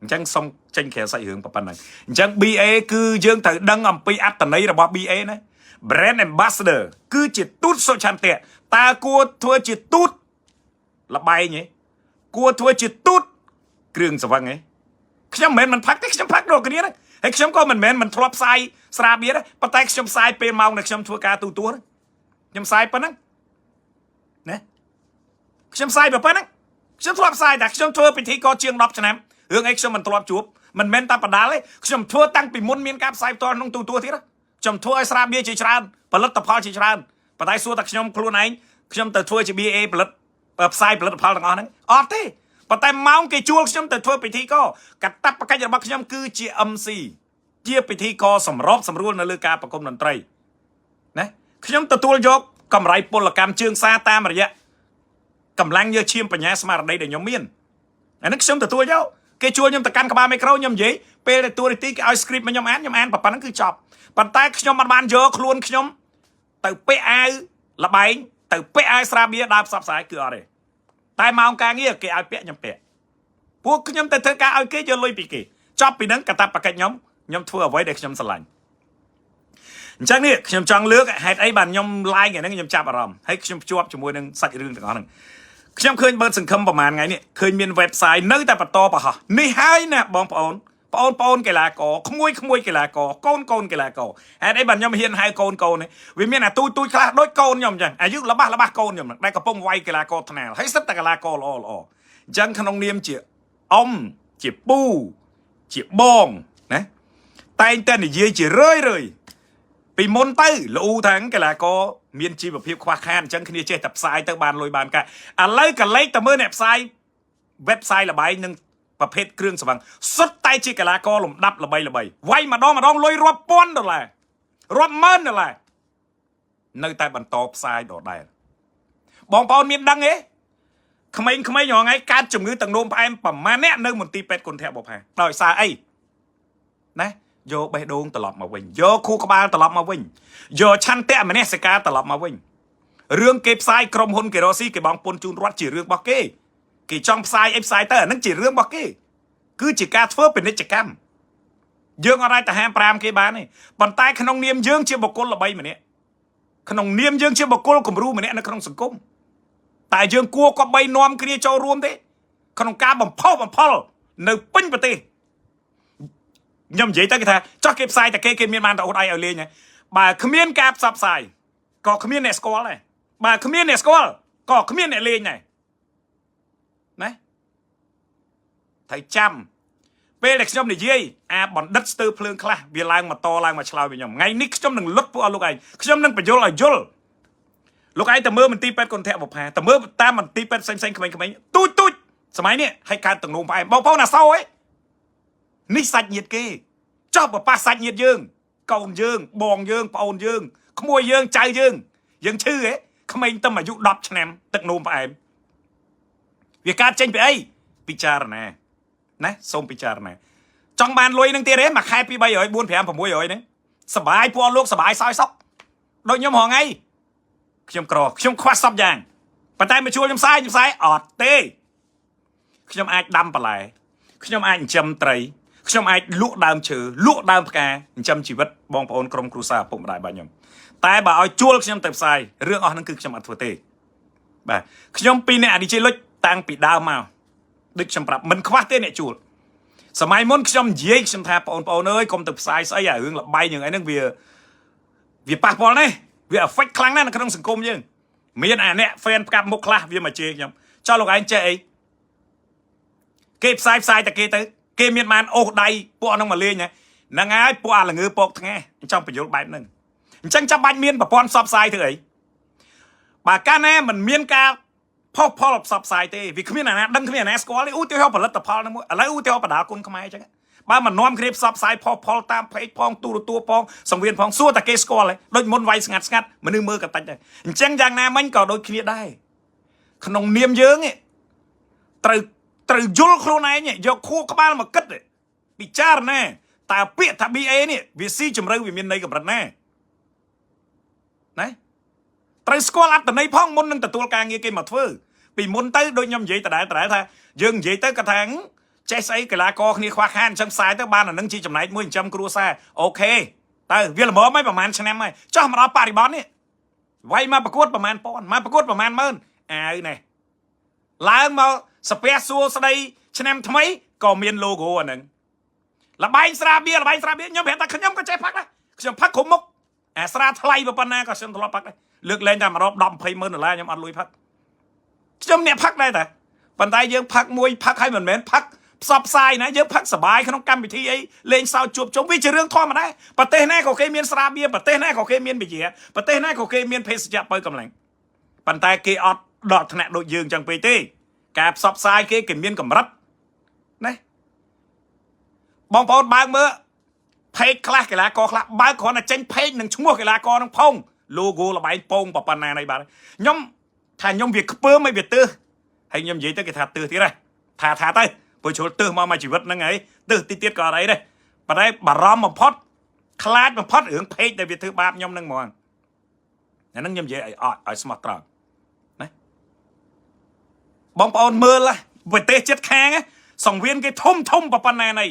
chẳng xong tranh khẽ sai hướng bằng này chẳng BA cứ dương thời đăng âm pi ắt tận ấy là bao BA này brand ambassador cứ chỉ tút so chan tệ ta cua thua chỉ tút là bay nhỉ cua thua chỉ tút kêu sờ văng ấyខ្ញុំមិនផាក់ទេខ្ញុំផាក់ដូចគ្នាហើយខ្ញុំក៏មិនមែនមិនធ្លាប់ផ្សាយស្រាបៀរទេប៉ុន្តែខ្ញុំផ្សាយពេលម៉ោងដែលខ្ញុំធ្វើការទូទួលខ្ញុំផ្សាយប៉ុណ្ណឹងណាខ្ញុំផ្សាយប៉ុណ្ណឹងខ្ញុំធ្លាប់ផ្សាយតែខ្ញុំធ្វើពិធីកជាង10ឆ្នាំរឿងអីខ្ញុំមិនធ្លាប់ជួបមិនមែនតែបដាល់ទេខ្ញុំធ្វើតាំងពីមុនមានការផ្សាយផ្ទាល់ក្នុងទូទួលទៀតខ្ញុំធ្វើឲ្យស្រាបៀរជាច្រើនផលិតផលជាច្រើនប៉ុន្តែសួរតែខ្ញុំខ្លួនឯងខ្ញុំទៅធ្វើជា BA ផលិតផ្សាយផលិតផលទាំងអស់ហ្នឹងអត់ទេប៉ុន្តែម៉ោងគេជួលខ្ញុំទៅធ្វើពិធីកកតបកិច្ចរបស់ខ្ញុំគឺជា MC ជាពិធីកសម្របសម្រួលនៅលើការប្រគំតន្ត្រីណាខ្ញុំទទួលយកកម្រៃពលកម្មជើងសារតាមរយៈកម្លាំងយកឈាមបញ្ញាស្មារតីដែលខ្ញុំមានអានេះខ្ញុំទទួលយកគេជួលខ្ញុំទៅកាន់ក្បាលមីក្រូខ្ញុំនិយាយពេលដែលតួនាទីគេឲ្យ script មកខ្ញុំអានប៉ុណ្ណឹងគឺចប់ប៉ុន្តែខ្ញុំមិនបានយកខ្លួនខ្ញុំទៅពាក់អាវលបែងទៅពាក់អាវស្រាបៀរដើរផ្សព្វផ្សាយគឺអត់ទេតែម៉ោងការងារគេឲ្យពាក់ខ្ញុំពាក់ពួកខ្ញុំទៅធ្វើការឲ្យគេយកលុយពីគេចប់ពីហ្នឹងកតាបកិច្ចខ្ញុំធ្វើអ្វីដែលខ្ញុំស្រឡាញ់អញ្ចឹងនេះខ្ញុំចង់លើកហេតុអីបានខ្ញុំ like ហ្នឹងខ្ញុំចាប់អារម្មណ៍ហើយខ្ញុំភ្ជាប់ជាមួយនឹងសាច់រឿងទាំងអស់ហ្នឹងខ្ញុំឃើញបើសង្ឃឹមប្រហែលថ្ងៃនេះឃើញមាន website នៅតែបន្តបរោះនេះហើយណាបងប្អូនកីឡាករក្មួយកីឡាករកូនកីឡាករហេតុអីបានខ្ញុំហ៊ានហៅកូននេះវាមានអាទូចខ្លះដូចកូនខ្ញុំអញ្ចឹងអាយុរបស់កូនខ្ញុំដែលកំពុងវាយកីឡាករថ្នាលហើយសិតតែកីឡាករល្អអញ្ចឹងក្នុងនាមជាអ៊ំជាពូជាបងណាតែងតែនិយាយជារឿយពីមុនទៅលូថាកីឡាករមានជីវភាពខ្វះខាតអញ្ចឹងគ្នាចេះតែផ្សាយទៅបានលុយបានកាឥឡូវក៏លេខទៅមើលអ្នកផ្សាយ website ល្បែងនឹងប្រភេទគ្រឿងស្វឹងសុទ្ធតែជាកីឡាករលំដាប់ល្បីវាយម្ដងលុយរាប់ពាន់ដុល្លាររាប់ម៉ឺនដុល្លារនៅតែបន្តផ្សាយដដែលបងប្អូនមានដឹងទេក្មេងៗរងថ្ងៃកើតជំងឺទឹកនោមផ្អែមប្រមាណអ្នកនៅមន្ទីរពេទ្យគុណធបុប្ផាដោយសារអីណាយកបេះដូងត្រឡប់មកវិញយកខួរក្បាលត្រឡប់មកវិញយកឆន្ទៈមនសិការត្រឡប់មកវិញរឿងគេផ្សាយក្រុមហ៊ុនគេរ៉ូស៊ីគេបងពុនជូនរដ្ឋជារឿងរបស់គេចង់ផ្សាយផ្សាយទៅអានឹងជារឿងរបស់គេគឺជាការធ្វើពាណិជ្ជកម្មយើងអត់អាចទៅហាម5គេបានទេប៉ុន្តែក្នុងនាមយើងជាបុគ្គលល្បីម្នាក់ក្នុងនាមយើងជាបុគ្គលគំរូម្នាក់នៅក្នុងសង្គមតែយើងគួរក៏បីនាំគ្នាចូលរួមទេក្នុងការបំផុសបំផុលនៅពេញប្រទេសខ្ញុំនិយាយទៅគេថាចោះគេផ្សាយតែគេមានបានតែអត់ឲ្យលេងបើគ្មានការផ្សព្វផ្សាយក៏គ្មានអ្នកស្គាល់ដែរបើគ្មានអ្នកស្គាល់ក៏គ្មានអ្នកលេងដែរណាត្រូវចាំពេលដែលខ្ញុំនិយាយអាបណ្ឌិតស្ទើរភ្លើងខ្លះវាឡើងមកឡើងមកឆ្លើយវិញខ្ញុំថ្ងៃនេះខ្ញុំនឹងលុតពួកអស់លោកឯងខ្ញុំនឹងបញ្យល់ឲ្យយល់លោកឯងទៅមើលមន្ទីរពេទ្យគុណធបុប្ផាទៅមើលតាមមន្ទីរពេទ្យផ្សេងក្មេងៗទូចសម័យនេះឲ្យកើតទឹកនោមផ្អែមបងប្អូនអាសោអីនេះសាច់ញាតិគេចោះប្រប៉ះសាច់ញាតិយើងកូនយើងបងយើងប្អូនយើងក្មួយយើងចៅយើងឈឺហ៎ក្មេងតែអាយុ10ឆ្នាំទឹកនោមផ្អែមវាកើតចេញពីអីពិចារណាណាសូមពិចារណាចង់បានលុយនឹងទៀតទេមួយខែ2 300 4 5 600ហ្នឹងសបាយពួកលោកសបាយសោយសុកដូចខ្ញុំហងៃខ្ញុំក្រខ្ញុំខ្វះសពយ៉ាងប៉ុន្តែមកជួលខ្ញុំផ្សាយអត់ទេខ្ញុំអាចដាំបន្លែខ្ញុំអាចចិញ្ចឹមត្រីខ្ញុំអាចលក់ដើមឈើលក់ដើមផ្កាចិញ្ចឹមជីវិតបងប្អូនក្រុមគ្រួសារពុកម្ដាយបាទខ្ញុំតែបើឲ្យជួលខ្ញុំទៅផ្សាយរឿងអស់ហ្នឹងគឺខ្ញុំអត់ធ្វើទេបាទខ្ញុំពីអ្នកឌីជេលុចតាំងពីដើមមកដូចខ្ញុំប្រាប់មិនខ្វះទេអ្នកជួលសម័យមុនខ្ញុំនិយាយខ្ញុំថាបងប្អូនអើយកុំទៅផ្សាយស្អីអារឿងលបាយយ៉ាងអីហ្នឹងវាប៉ះពាល់ណាស់វា affect ខ្លាំងណាស់នៅក្នុងសង្គមយើងមានអាអ្នក fan ផ្កាប់មុខខ្លះវាមកជេរខ្ញុំចោះលោកឯងចេះអីគេផ្សាយតែគេទៅគេមានបានអូសដៃពួកហ្នឹងមកលេងហ្នឹងហើយពួកអាល្ងើពកថ្ងាចង់បញ្យល់បែបហ្នឹងអញ្ចឹងចាំបាច់មានប្រព័ន្ធផ្សព្វផ្សាយធ្វើអីបើកាលណាមិនមានការផុសផលផ្សព្វផ្សាយទេវាគ្មានអាណាដឹងគ្មានអាណាស្គាល់ទេឧទាហរណ៍ផលិតផលហ្នឹងមួយឥឡូវឧទាហរណ៍បណ្ដាគុណខ្មែរអញ្ចឹងបើមិននាំគ្នាផ្សព្វផ្សាយផុសផលតាមเพจផងទូរទស្សន៍ផងសង្វៀនផងសួរតែគេស្គាល់ទេដូចមុនវាយស្ងាត់មនុស្សមើលក៏តិចដែរអញ្ចឹងយ៉ាងណាមិញក៏ដូចគ្នាដែរក្នុងនាមយើងត្រូវយល់ខ្លួនឯងយកខួរក្បាលមកគិតពិចារណាតើពាក្យថា BA នេះវាស៊ីជម្រៅវាមានន័យកម្រិតណាត្រូវស្គាល់អត្តន័យផងមុននឹងទទួលការងារគេមកធ្វើពីមុនទៅដូចខ្ញុំនិយាយដដែលថាយើងនិយាយទៅគាត់ថា ចេះស្អីកីឡាករគ្នាខ្វះខាតអញ្ចឹងផ្សាយទៅបានអានឹងជាចំណែកមួយចិញ្ចឹមគ្រួសារអូខេតើវាល្មមហើយប្រហែលឆ្នាំហើយចោះមកដល់បរិបទនេះវាយមកប្រកួតប្រហែលពាន់មកប្រកួតប្រហែលម៉ឺនអាវនេះឡើងមកសាពះសួរស្ដីឆ្នាំថ្មីក៏មាន logo អាហ្នឹងលបែងស្រាបៀខ្ញុំប្រាប់ថាខ្ញុំក៏ចេះផឹកដែរខ្ញុំផឹកគ្រប់មុខអាស្រាថ្លៃប៉ុណ្ណាក៏ខ្ញុំធ្លាប់ផឹកដែរលើកលែងតែ110-20 ម៉ឺនដុល្លារខ្ញុំអត់លុយផឹកខ្ញុំអ្នកផឹកដែរតាប៉ុន្តែយើងផឹកមួយផឹកឲ្យមិនមែនផឹកផ្សព្វផ្សាយណាយើងផឹកសបាយក្នុងកម្មវិធីអីលេងសើចជួបជុំវាជារឿងធម្មតាប្រទេសណាក៏គេមានស្រាបៀប្រទេសណាក៏គេមានបជាប្រទេសណាក៏គេមានភេសជ្ជៈបើកម្លាំងប៉ុន្តែគេអត់ដកថ្នាក់ដូចយើងចឹងពេកទេការផ្សព្វផ្សាយគេមានកម្រិតណាបងប្អូនបើកមើលផេកខ្លះកីឡាករខ្លះបើកគ្រាន់តែចេញផេកនឹងឈ្មោះកីឡាករនឹងផង logo ល្បែងពងប៉ុណ្ណានេះបាទខ្ញុំថាខ្ញុំវាខ្ពើមឲ្យវាទើសហើយខ្ញុំនិយាយទៅគេថាទើសទៀតហើយថាទៅព្រោះជ្រុលទើសមកជីវិតហ្នឹងហើយទើសទៀតក៏អត់អីដែរប៉ុន្តែបារម្ភបំផុតខ្លាចបំផុតរឿងផេកដែលវាធ្វើបាបខ្ញុំហ្នឹងហ្មងអាហ្នឹងខ្ញុំនិយាយឲ្យស្មោះត្រង់ណាបងប្អូនមើលប្រទេសជិតខាងសង្វៀនគេធំប៉ុណ្ណានេះ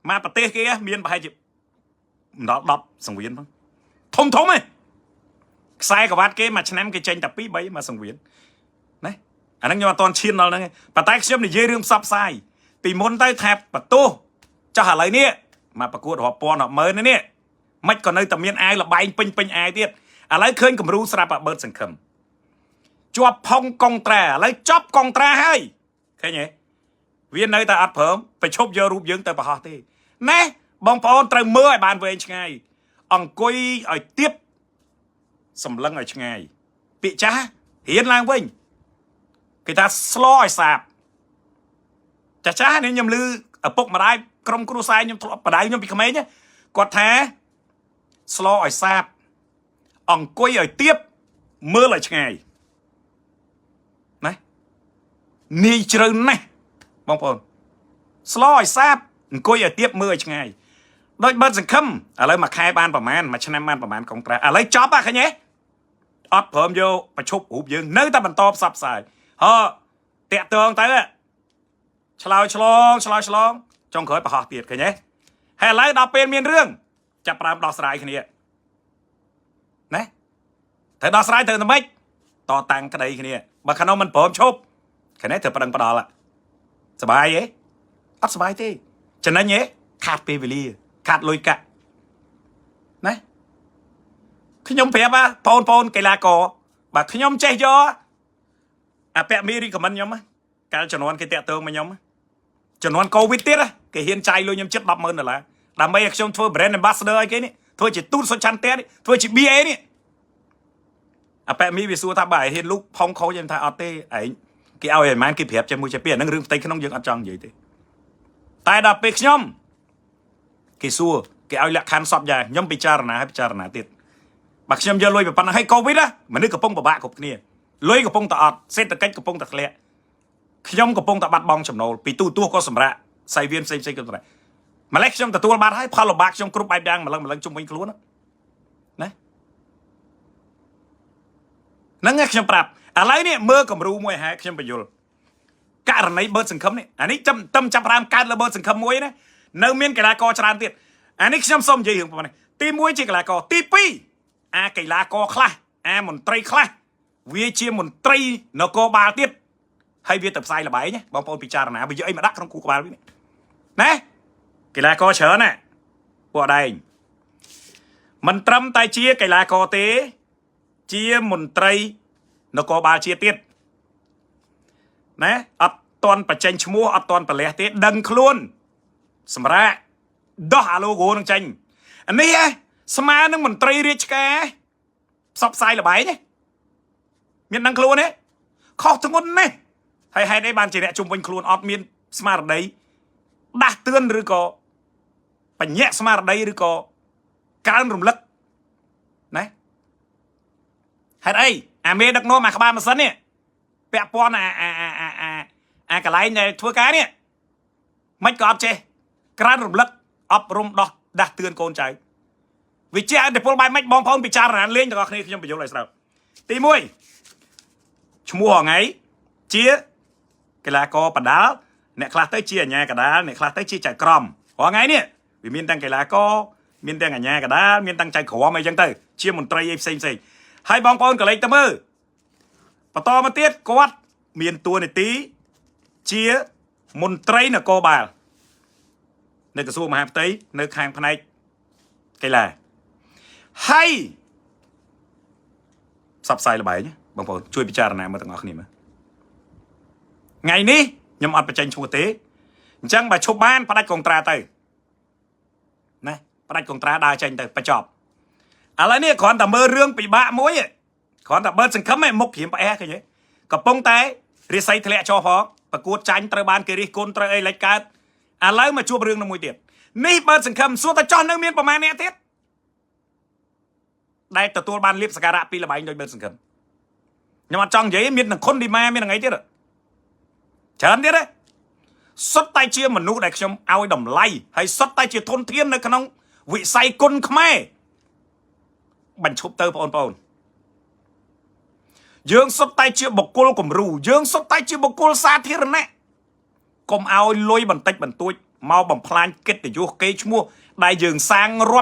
មកប្រទេសគេមានប្រហែលជាមិនដល់10សង្វៀនផងធំហ៎ខ្សែក្រវ៉ាត់គេមួយឆ្នាំគេចេញតែ2-3មកសង្វៀនណាអាហ្នឹងខ្ញុំអត់តន់ឈានដល់ហ្នឹងប៉ុន្តែខ្ញុំនិយាយរឿងផ្សព្វផ្សាយពីមុនទៅថាបន្ទោសចាស់ឥឡូវនេះមកប្រកួតរាប់ពាន់រាប់ម៉ឺននេះមិនក៏នៅតែមានអាវលបែងពេញអាវទៀតឥឡូវឃើញគំរូស្រាប់បើសង្ឃឹមជាប់ផុងកុងត្រាឥឡូវចប់កុងត្រាហើយឃើញទេវានៅតែអត់ព្រមប្រឈប់យករូបយើងទៅប្រហោះទេណែបងប្អូនត្រូវមើលឲ្យបានវែងឆ្ងាយអង្គុយឲ្យទៀបសម្លឹងឲ្យឆ្ងាយពាក្យចាស់រៀនឡើងវិញគេថាស្លឲ្យសាបចាស់នេះខ្ញុំឮឪពុកម្ដាយក្រុមគ្រួសារខ្ញុំធ្លាប់បដៅខ្ញុំពីក្មេងគាត់ថាស្លឲ្យសាបអង្គុយឲ្យទៀបមើលឲ្យឆ្ងាយណានាយជ្រៅណាស់បងប្អូនស្លឲ្យសាបអង្គុយឲ្យទៀបមើលឲ្យឆ្ងាយដូចបើសង្ឃឹមឥឡូវមួយខែបានប្រហែលមួយឆ្នាំបានប្រហែលកុងត្រាឥឡូវចប់ឃើញទេអត់ព្រមយកប្រឈប់រូបយើងនៅតែបន្តផ្សព្វផ្សាយតាក់ទងទៅឆ្លើយឆ្លងចុងក្រោយប្រហោះទៀតឃើញទេហើយឥឡូវដល់ពេលមានរឿងចាប់ប្រើដោះស្រាយគ្នាណាត្រូវដោះស្រាយត្រូវតែម៉េចតតាំងក្តីគ្នាបើខាងនោះមិនព្រមឈប់ខាងនេះត្រូវប្រឹងផ្ដាល់សบายទេអត់សบายទេចំណេញទេខាតពេលវេលាខាតលុយកាក់ណាខ្ញុំប្រាប់បងកីឡាករបើខ្ញុំចេះយកអាពាក់មីរីខមមិនខ្ញុំកាលជំនាន់គេតាក់ទងមកខ្ញុំជំនាន់កូវីដទៀតគេហ៊ានចាយលុយខ្ញុំជិត$10,000ដើម្បីឲ្យខ្ញុំធ្វើ brand ambassador ឲ្យគេនេះធ្វើជាទូតសុឆន្ទៈនេះធ្វើជា BA នេះអាប៉ែមីវាសួរថាបើឲ្យហ៊ានលុកផុងខូចខ្ញុំថាអត់ទេឯងគេឲ្យឲ្យម៉ានគេប្រាប់ជាមួយជាពីអានឹងរឿងផ្ទៃក្នុងយើងអត់ចង់និយាយទេតែដល់ពេលខ្ញុំគេសួរគេឲ្យលក្ខខណ្ឌសពយ៉ាងខ្ញុំពិចារណាឲ្យពិចារណាទៀតបើខ្ញុំយកលុយប៉ុណ្ណឹងឲ្យកូវីដមនុស្សកំពុងពិបាកគ្រប់គ្នាលុយកំពុងតែអត់សេដ្ឋកិច្ចកំពុងតែធ្លាក់ខ្ញុំកំពុងតែបាត់បង់ចំណូលពីទូទស្សន៍ក៏សម្រាប់សៃវៀនផ្សេងក៏សម្រាប់ម្លេះខ្ញុំទទួលបានហើយផលលំបាកខ្ញុំគ្រប់បែបយ៉ាងម្លឹងជុំវិញខ្លួនណាហ្នឹងខ្ញុំប្រាប់ឥឡូវនេះមើលគំរូមួយហើយខ្ញុំបញ្យល់ករណីបើសង្ឃឹមនេះអានេះចាំចាប់ផ្ដើមកើតលើបើសង្ឃឹមមួយណានៅមានកីឡាករច្រើនទៀតអានេះខ្ញុំសូមនិយាយរឿងប៉ុណ្ណេះទី1ជាកីឡាករទី2អាកីឡាករខ្លះអាមន្ត្រីខ្លះវាជាមន្ត្រីនគរបាលទៀតហើយវាទៅផ្សាយលបែងបងប្អូនពិចារណាវាយកអីមកដាក់ក្នុងគូក្បាលវិញណាកីឡាករច្រើនណាពួកអដែងមិនត្រឹមតែជាកីឡាករទេជាមន្ត្រីនគរបាលជាតិទៀតណាអត់តន់បញ្ចេញឈ្មោះអត់តន់ប្រលះទេដឹងខ្លួនសម្រាប់ដោះអា logo នឹងចេញអានេះស្មើនឹងមន្ត្រីរាជការផ្សព្វផ្សាយលបែងមានដឹងខ្លួនទេខុសធ្ងន់ណាស់ហើយហេតុអីបានជាអ្នកជុំវិញខ្លួនអត់មានស្មារតីដាស់តឿនឬក៏បញ្ញាក់ស្មារតីឬក៏ក្រើនរំលឹកណាហេតុអីអាមេដឹកនាំអាក្បាលម៉ាស៊ីននេះពាក់ព័ន្ធអាកន្លែងដែលធ្វើការនេះមិនក៏អត់ចេះក្រើនរំលឹកអប់រំដាស់តឿនកូនចៅវិជាអតិពលបែបម៉េចបងប្អូនពិចារណាលេងទាំងអស់គ្នាខ្ញុំបញ្យល់ឲ្យស្រាប់ទី1ឈ្មោះថ្ងៃជាកីឡាករបដាល់ អ្នកខ្លះទៅជាអាញាកដាលអ្នកខ្លះទៅជាចៅក្រមព្រោះថ្ងៃនេះវាមានទាំងកីឡាករមានទាំងអាញាកដាលមានទាំងចៅក្រមអីចឹងទៅជាមន្ត្រីអីផ្សេងហើយបងប្អូនកលេចទៅមើលបន្តមកទៀតគាត់មានតួនាទីជាមន្ត្រីនគរបាលនៅក្រសួងមហាផ្ទៃនៅខាងផ្នែកកីឡាហើយផ្សព្វផ្សាយល្បែងបងប្អូនជួយពិចារណាមើលទាំងអស់គ្នាមើលថ្ងៃនេះខ្ញុំអត់បញ្ចេញឈ្មោះទេអញ្ចឹងបើឈប់បានផ្ដាច់កុងត្រាទៅណាផ្ដាច់កុងត្រាដើរចេញទៅបញ្ចប់ឥឡូវនេះគ្រាន់តែមើលរឿងពិបាកមួយគ្រាន់តែបើសង្ឃឹមមុខក្រៀមផ្អែឃើញទេកំពុងតែរាសីធ្លាក់ចោះផងប្រកួតចាញ់ត្រូវបានគេរិះគន់ត្រូវអីលេចកើតឥឡូវមកជួបរឿងមួយទៀតនេះបើសង្ឃឹមសួរតែចោះនៅមានប្រមាណអ្នកទៀតដែលទទួលបានលៀបសការៈពីល្បែងដោយបើសង្ឃឹមខ្ញុំអត់ចង់និយាយមាននឹងខុនឌីម៉ាមាននឹងអីទៀតច្រើនទៀតទេសុទ្ធតែជាមនុស្សដែលខ្ញុំឲ្យតម្លៃហើយសុទ្ធតែជាធនធាននៅក្នុងវិស័យគុណខ្មែរបញ្ឈប់ទៅបងប្អូនយើងសុទ្ធតែជាបុគ្គលគំរូយើងសុទ្ធតែជាបុគ្គលសាធារណៈកុំឲ្យលុយបន្តិចបន្តួចមកបំផ្លាញកិត្តិយសកេរ្តិ៍ឈ្មោះដែលយើងសាងរ